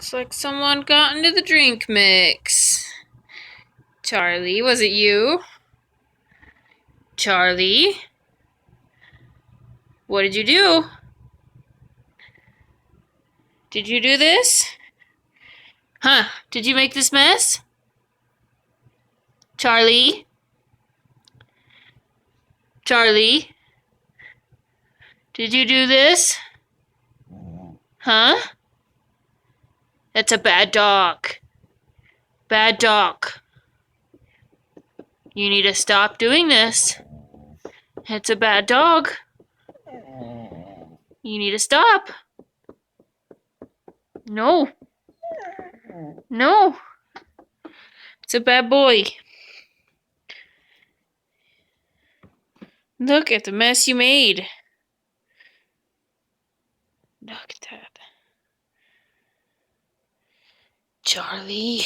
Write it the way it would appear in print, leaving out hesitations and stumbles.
Looks like someone got into the drink mix. Charlie, was it you? Charlie? What did you do? Did you do this? Huh? Did you make this mess? Charlie? Charlie? Did you do this? Huh? That's a bad dog. Bad dog. You need to stop doing this. It's a bad dog. You need to stop. No. No. It's a bad boy. Look at the mess you made. Look at that. Charlie.